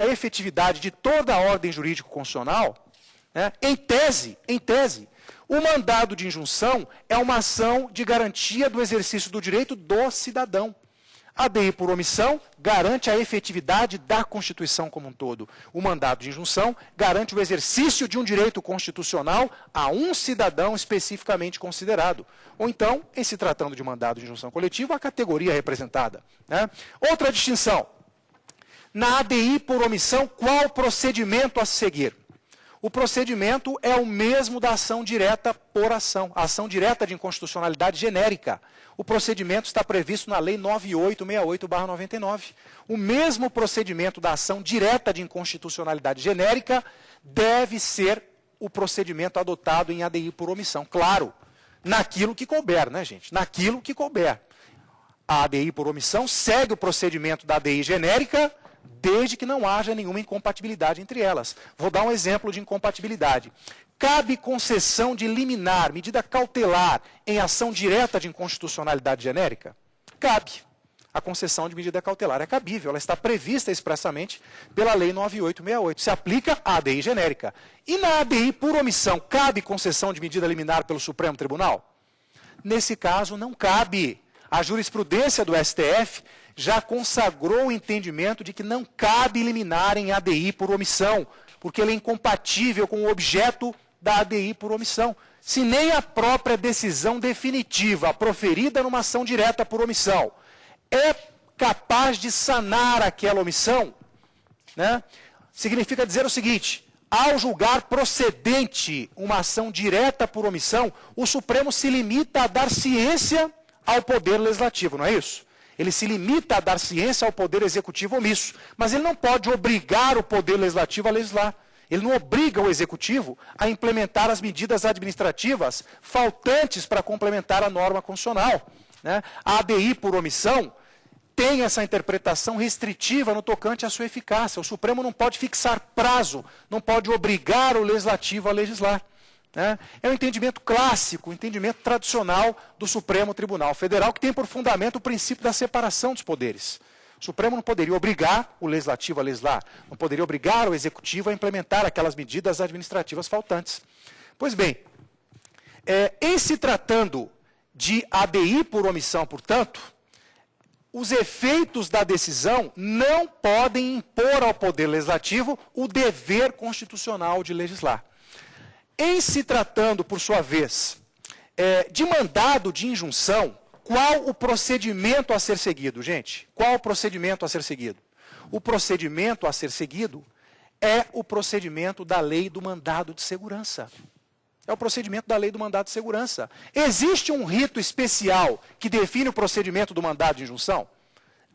a efetividade de toda a ordem jurídico-constitucional, né, em tese, o mandado de injunção é uma ação de garantia do exercício do direito do cidadão. A ADI por omissão garante a efetividade da Constituição como um todo. O mandado de injunção garante o exercício de um direito constitucional a um cidadão especificamente considerado. Ou então, em se tratando de mandado de injunção coletivo, a categoria representada, né? Outra distinção. Na ADI por omissão, qual procedimento a seguir? O procedimento é o mesmo da ação direta por ação, a ação direta de inconstitucionalidade genérica. O procedimento está previsto na Lei 9868/99. O mesmo procedimento da ação direta de inconstitucionalidade genérica deve ser o procedimento adotado em ADI por omissão. Claro, naquilo que couber, né, gente? Naquilo que couber. A ADI por omissão segue o procedimento da ADI genérica, desde que não haja nenhuma incompatibilidade entre elas. Vou dar um exemplo de incompatibilidade. Cabe concessão de liminar, medida cautelar, em ação direta de inconstitucionalidade genérica? Cabe. A concessão de medida cautelar é cabível, ela está prevista expressamente pela Lei 9868. Se aplica à ADI genérica. E na ADI por omissão, cabe concessão de medida liminar pelo Supremo Tribunal? Nesse caso, não cabe. A jurisprudência do STF já consagrou o entendimento de que não cabe liminar em ADI por omissão, porque ele é incompatível com o objeto da ADI por omissão. Se nem a própria decisão definitiva proferida numa ação direta por omissão é capaz de sanar aquela omissão, né, significa dizer o seguinte: ao julgar procedente uma ação direta por omissão, o Supremo se limita a dar ciência ao Poder Legislativo, não é isso? Ele se limita a dar ciência ao Poder Executivo omisso, mas ele não pode obrigar o Poder Legislativo a legislar. Ele não obriga o Executivo a implementar as medidas administrativas faltantes para complementar a norma constitucional, né? A ADI por omissão tem essa interpretação restritiva no tocante à sua eficácia. O Supremo não pode fixar prazo, não pode obrigar o Legislativo a legislar, né? É um entendimento clássico, um entendimento tradicional do Supremo Tribunal Federal, que tem por fundamento o princípio da separação dos poderes. O Supremo não poderia obrigar o Legislativo a legislar, não poderia obrigar o Executivo a implementar aquelas medidas administrativas faltantes. Pois bem, em se tratando de ADI por omissão, portanto, os efeitos da decisão não podem impor ao Poder Legislativo o dever constitucional de legislar. Em se tratando, por sua vez, de mandado de injunção, qual o procedimento a ser seguido, gente? Qual o procedimento a ser seguido? O procedimento a ser seguido é o procedimento da lei do mandado de segurança. É o procedimento da lei do mandado de segurança. Existe um rito especial que define o procedimento do mandado de injunção?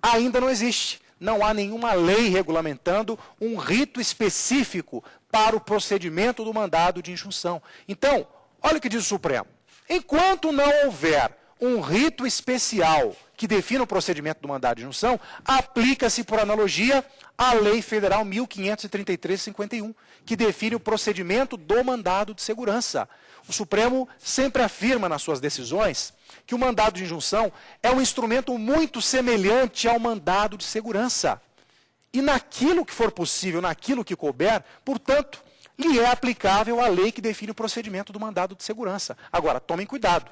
Ainda não existe. Não há nenhuma lei regulamentando um rito específico para o procedimento do mandado de injunção. Então, olha o que diz o Supremo. Enquanto não houver um rito especial que defina o procedimento do mandado de injunção, aplica-se, por analogia, a Lei Federal 1533/51, que define o procedimento do mandado de segurança. O Supremo sempre afirma nas suas decisões que o mandado de injunção é um instrumento muito semelhante ao mandado de segurança. E naquilo que for possível, naquilo que couber, portanto, lhe é aplicável a lei que define o procedimento do mandado de segurança. Agora, tomem cuidado.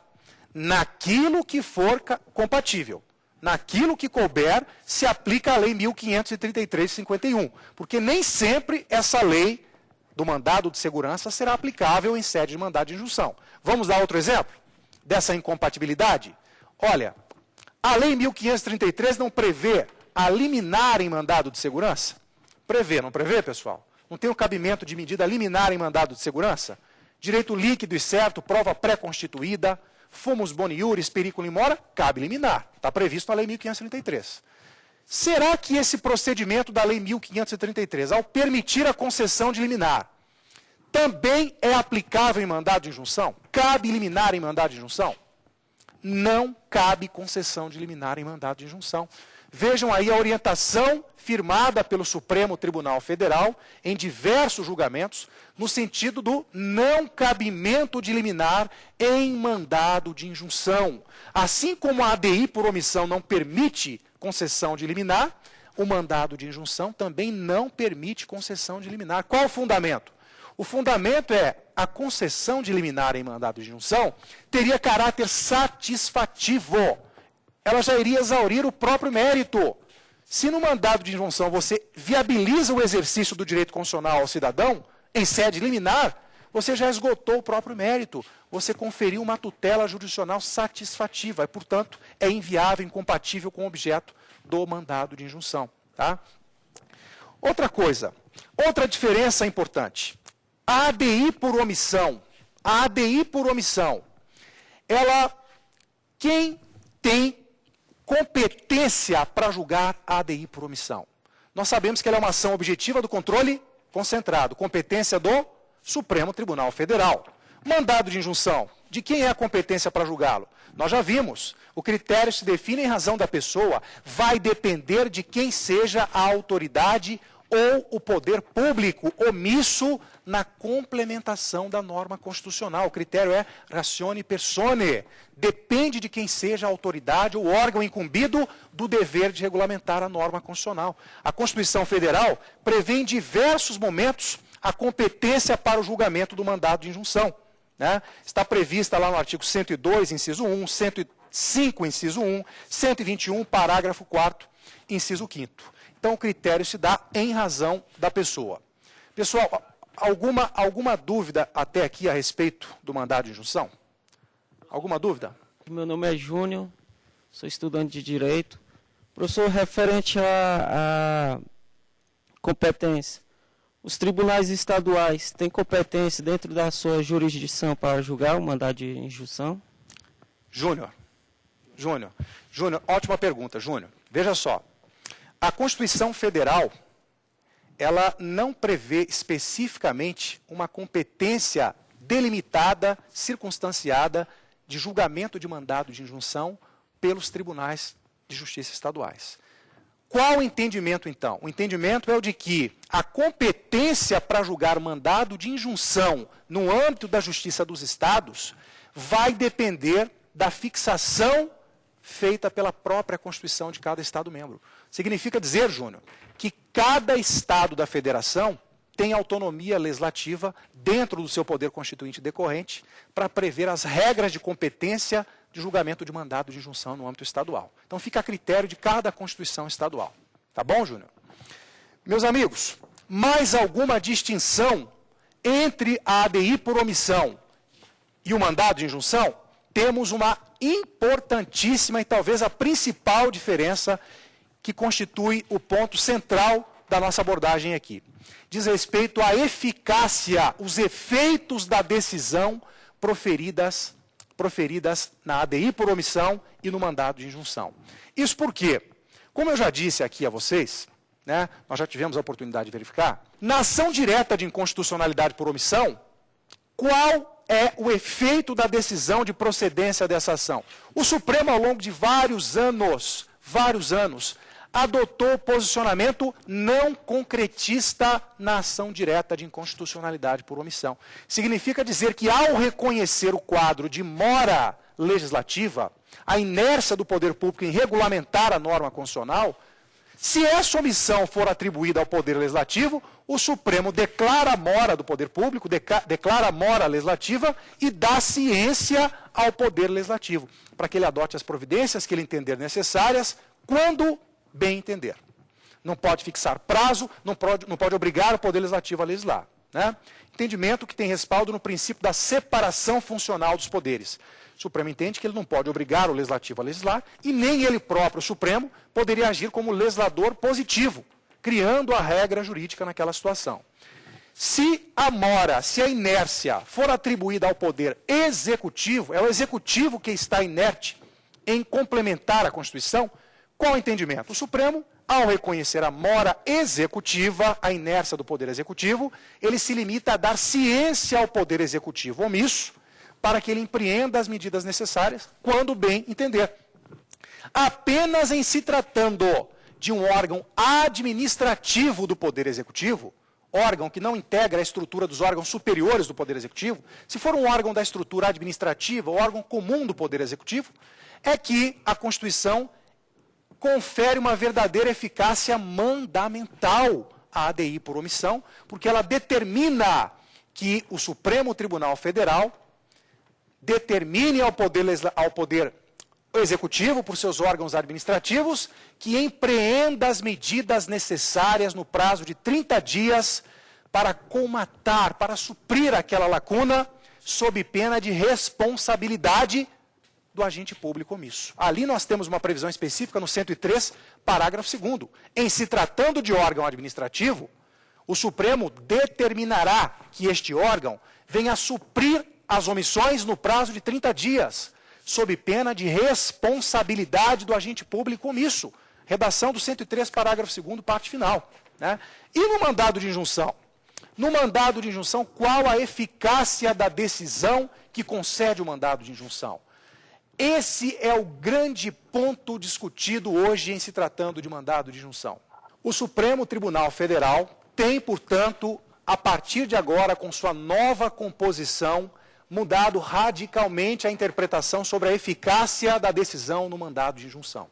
Naquilo que for compatível, naquilo que couber, se aplica a Lei 1533/51, porque nem sempre essa lei do mandado de segurança será aplicável em sede de mandado de injunção. Vamos dar outro exemplo dessa incompatibilidade? Olha, a Lei 1533 não prevê a liminar em mandado de segurança? Prevê, não prevê, pessoal? Não tem o cabimento de medida liminar em mandado de segurança? Direito líquido e certo, prova pré-constituída, fumus boni iuris, periculum in mora, cabe liminar. Está previsto na Lei 1533. Será que esse procedimento da Lei 1533, ao permitir a concessão de liminar, também é aplicável em mandado de injunção? Cabe liminar em mandado de injunção? Não cabe concessão de liminar em mandado de injunção. Vejam aí a orientação firmada pelo Supremo Tribunal Federal em diversos julgamentos, no sentido do não cabimento de liminar em mandado de injunção. Assim como a ADI por omissão não permite concessão de liminar, o mandado de injunção também não permite concessão de liminar. Qual o fundamento? O fundamento é a concessão de liminar em mandado de injunção teria caráter satisfativo. Ela já iria exaurir o próprio mérito. Se no mandado de injunção você viabiliza o exercício do direito constitucional ao cidadão, em sede liminar, você já esgotou o próprio mérito. Você conferiu uma tutela jurisdicional satisfativa e, portanto, é inviável, incompatível com o objeto do mandado de injunção. Tá? Outra coisa, outra diferença importante. A ADI por omissão, quem tem competência para julgar a ADI por omissão? Nós sabemos que ela é uma ação objetiva do controle concentrado, competência do Supremo Tribunal Federal. Mandado de injunção, de quem é a competência para julgá-lo? Nós já vimos, o critério se define em razão da pessoa, vai depender de quem seja a autoridade ou o poder público omisso na complementação da norma constitucional. O critério é ratione persone. Depende de quem seja a autoridade ou órgão incumbido do dever de regulamentar a norma constitucional. A Constituição Federal prevê em diversos momentos a competência para o julgamento do mandado de injunção. Né? Está prevista lá no artigo 102, inciso 1, 105, inciso 1, 121, parágrafo 4º, inciso 5º. Então, o critério se dá em razão da pessoa. Pessoal, alguma dúvida até aqui a respeito do mandado de injunção? Alguma dúvida? Meu nome é Júnior, sou estudante de Direito. Professor, referente à competência, os tribunais estaduais têm competência dentro da sua jurisdição para julgar o mandado de injunção? Júnior, ótima pergunta, Júnior. Veja só. A Constituição Federal, ela não prevê especificamente uma competência delimitada, circunstanciada, de julgamento de mandado de injunção pelos tribunais de justiça estaduais. Qual o entendimento, então? O entendimento é o de que a competência para julgar mandado de injunção no âmbito da justiça dos estados vai depender da fixação feita pela própria Constituição de cada Estado-membro. Significa dizer, Júnior, que cada Estado da Federação tem autonomia legislativa dentro do seu poder constituinte decorrente para prever as regras de competência de julgamento de mandado de injunção no âmbito estadual. Então fica a critério de cada Constituição estadual. Tá bom, Júnior? Meus amigos, mais alguma distinção entre a ADI por omissão e o mandado de injunção? Temos uma importantíssima e talvez a principal diferença que constitui o ponto central da nossa abordagem aqui. Diz respeito à eficácia, os efeitos da decisão proferidas na ADI por omissão e no mandado de injunção. Isso porque, como eu já disse aqui a vocês, né, nós já tivemos a oportunidade de verificar, na ação direta de inconstitucionalidade por omissão, qual é o efeito da decisão de procedência dessa ação? O Supremo, ao longo de vários anos, adotou posicionamento não concretista na ação direta de inconstitucionalidade por omissão. Significa dizer que, ao reconhecer o quadro de mora legislativa, a inércia do poder público em regulamentar a norma constitucional, se essa omissão for atribuída ao Poder Legislativo, o Supremo declara a mora do poder público, declara a mora legislativa e dá ciência ao Poder Legislativo, para que ele adote as providências que ele entender necessárias, quando bem entender. Não pode fixar prazo, não pode obrigar o Poder Legislativo a legislar. Né? Entendimento que tem respaldo no princípio da separação funcional dos poderes. O Supremo entende que ele não pode obrigar o Legislativo a legislar e nem ele próprio, o Supremo, poderia agir como legislador positivo, criando a regra jurídica naquela situação. Se a mora, se a inércia for atribuída ao Poder Executivo, é o Executivo que está inerte em complementar a Constituição, qual o entendimento? O Supremo, ao reconhecer a mora executiva, a inércia do Poder Executivo, ele se limita a dar ciência ao Poder Executivo omisso, para que ele empreenda as medidas necessárias, quando bem entender. Apenas em se tratando de um órgão administrativo do Poder Executivo, órgão que não integra a estrutura dos órgãos superiores do Poder Executivo, se for um órgão da estrutura administrativa, órgão comum do Poder Executivo, é que a Constituição confere uma verdadeira eficácia mandamental à ADI por omissão, porque ela determina que o Supremo Tribunal Federal determine ao Poder Executivo, por seus órgãos administrativos, que empreenda as medidas necessárias no prazo de 30 dias para colmatar, para suprir aquela lacuna, sob pena de responsabilidade do agente público omisso. Ali nós temos uma previsão específica no 103, parágrafo 2º. Em se tratando de órgão administrativo, o Supremo determinará que este órgão venha suprir as omissões no prazo de 30 dias, sob pena de responsabilidade do agente público omisso. Redação do 103, parágrafo 2º, parte final. Né? E no mandado de injunção? No mandado de injunção, qual a eficácia da decisão que concede o mandado de injunção? Esse é o grande ponto discutido hoje em se tratando de mandado de injunção. O Supremo Tribunal Federal tem, portanto, a partir de agora, com sua nova composição, mudado radicalmente a interpretação sobre a eficácia da decisão no mandado de injunção.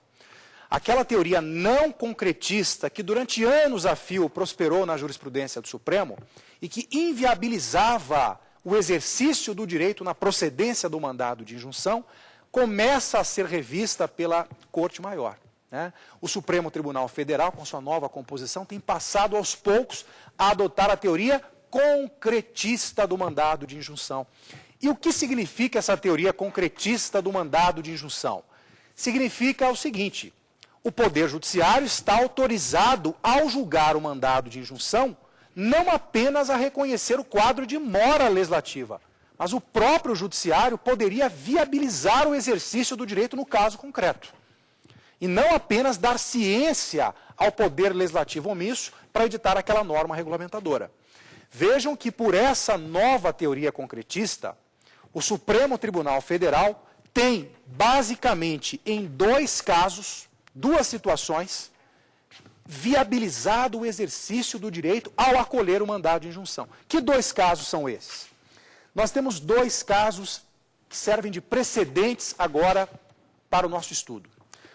Aquela teoria não concretista que durante anos a fio prosperou na jurisprudência do Supremo e que inviabilizava o exercício do direito na procedência do mandado de injunção, começa a ser revista pela Corte Maior. Né? O Supremo Tribunal Federal, com sua nova composição, tem passado aos poucos a adotar a teoria concretista do mandado de injunção. E o que significa essa teoria concretista do mandado de injunção? Significa o seguinte: o Poder Judiciário está autorizado, ao julgar o mandado de injunção, não apenas a reconhecer o quadro de mora legislativa, mas o próprio Judiciário poderia viabilizar o exercício do direito no caso concreto. E não apenas dar ciência ao Poder Legislativo omisso para editar aquela norma regulamentadora. Vejam que, por essa nova teoria concretista, o Supremo Tribunal Federal tem, basicamente, em dois casos, duas situações, viabilizado o exercício do direito ao acolher o mandado de injunção. Que dois casos são esses? Nós temos dois casos que servem de precedentes agora para o nosso estudo.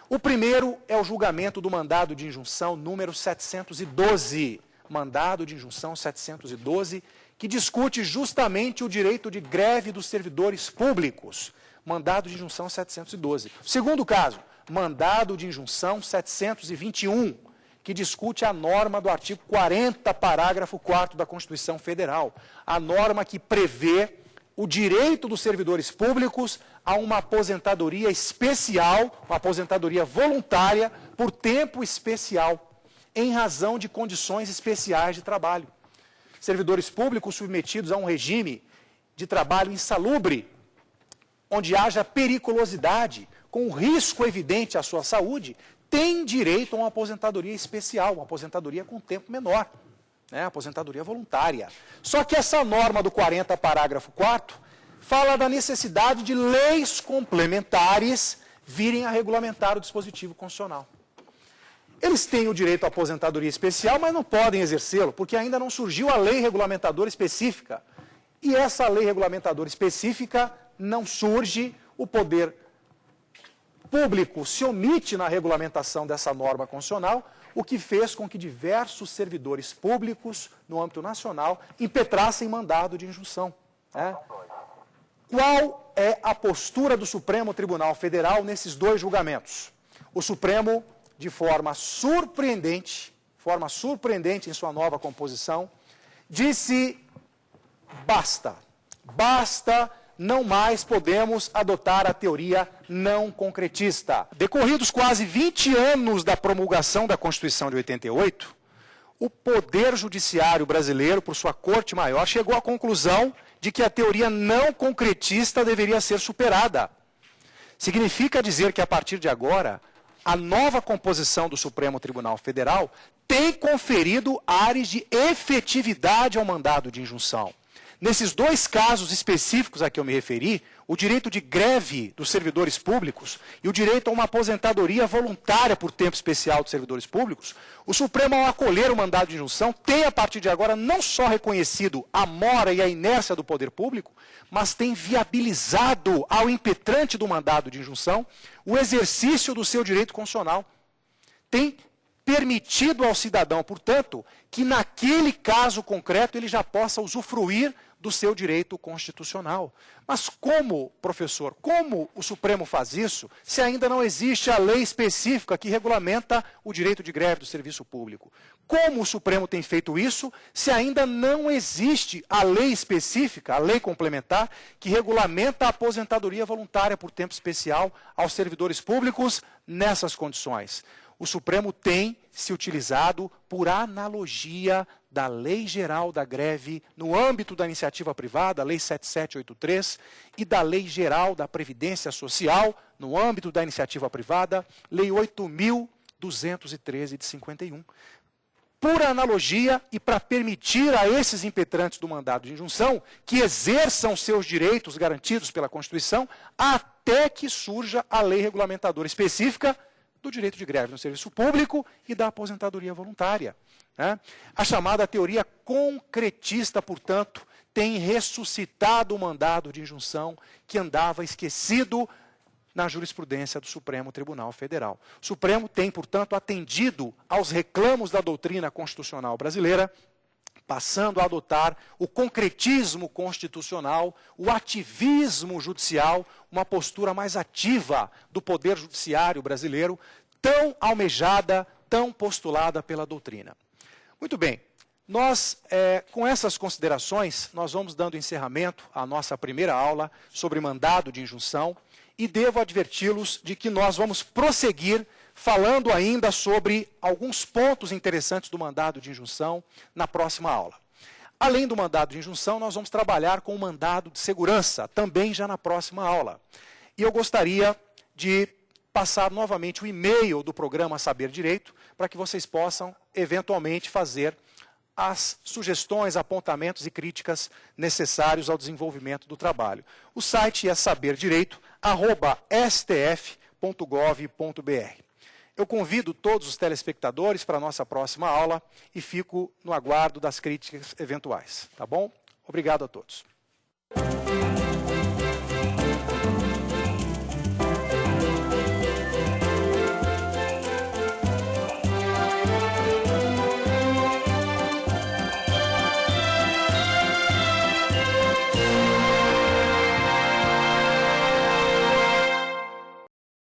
O primeiro é o julgamento do mandado de injunção número 712, mandado de injunção 712, que discute justamente o direito de greve dos servidores públicos, mandado de injunção 712. O segundo caso, mandado de injunção 721, que discute a norma do artigo 40, parágrafo 4º da Constituição Federal, a norma que prevê o direito dos servidores públicos a uma aposentadoria especial, uma aposentadoria voluntária, por tempo especial, em razão de condições especiais de trabalho. Servidores públicos submetidos a um regime de trabalho insalubre, onde haja periculosidade, com risco evidente à sua saúde, têm direito a uma aposentadoria especial, uma aposentadoria com tempo menor, né, aposentadoria voluntária. Só que essa norma do 40, parágrafo 4º, fala da necessidade de leis complementares virem a regulamentar o dispositivo constitucional. Eles têm o direito à aposentadoria especial, mas não podem exercê-lo, porque ainda não surgiu a lei regulamentadora específica. E essa lei regulamentadora específica não surge, o poder público se omite na regulamentação dessa norma constitucional, o que fez com que diversos servidores públicos, no âmbito nacional, impetrassem mandado de injunção. Né? Qual é a postura do Supremo Tribunal Federal nesses dois julgamentos? O Supremo, de forma surpreendente em sua nova composição, disse: basta, não mais podemos adotar a teoria não concretista. Decorridos quase 20 anos da promulgação da Constituição de 88, o Poder Judiciário brasileiro, por sua Corte Maior, chegou à conclusão de que a teoria não concretista deveria ser superada. Significa dizer que, a partir de agora, a nova composição do Supremo Tribunal Federal tem conferido ares de efetividade ao mandado de injunção. Nesses dois casos específicos a que eu me referi, o direito de greve dos servidores públicos e o direito a uma aposentadoria voluntária por tempo especial dos servidores públicos, o Supremo, ao acolher o mandado de injunção, tem, a partir de agora, não só reconhecido a mora e a inércia do poder público, mas tem viabilizado ao impetrante do mandado de injunção o exercício do seu direito constitucional. tem permitido ao cidadão, portanto, que naquele caso concreto ele já possa usufruir do seu direito constitucional. Mas como, professor, como o Supremo faz isso se ainda não existe a lei específica que regulamenta o direito de greve do serviço público? Como o Supremo tem feito isso se ainda não existe a lei específica, a lei complementar, que regulamenta a aposentadoria voluntária por tempo especial aos servidores públicos nessas condições? O Supremo tem se utilizado por analogia da Lei Geral da Greve no âmbito da iniciativa privada, a Lei 7783, e da Lei Geral da Previdência Social no âmbito da iniciativa privada, Lei 8.213 de 51. Por analogia e para permitir a esses impetrantes do mandado de injunção que exerçam seus direitos garantidos pela Constituição até que surja a lei regulamentadora específica do direito de greve no serviço público e da aposentadoria voluntária. Né? A chamada teoria concretista, portanto, tem ressuscitado o mandado de injunção que andava esquecido na jurisprudência do Supremo Tribunal Federal. O Supremo tem, portanto, atendido aos reclamos da doutrina constitucional brasileira, passando a adotar o concretismo constitucional, o ativismo judicial, uma postura mais ativa do Poder Judiciário brasileiro, tão almejada, tão postulada pela doutrina. Muito bem, nós, com essas considerações, nós vamos dando encerramento à nossa primeira aula sobre mandado de injunção e devo adverti-los de que nós vamos prosseguir falando ainda sobre alguns pontos interessantes do mandado de injunção na próxima aula. Além do mandado de injunção, nós vamos trabalhar com o mandado de segurança, também já na próxima aula. E eu gostaria de passar novamente o e-mail do programa Saber Direito, para que vocês possam, eventualmente, fazer as sugestões, apontamentos e críticas necessários ao desenvolvimento do trabalho. O site é saberdireito@stf.gov.br. Eu convido todos os telespectadores para a nossa próxima aula e fico no aguardo das críticas eventuais. Tá bom? Obrigado a todos.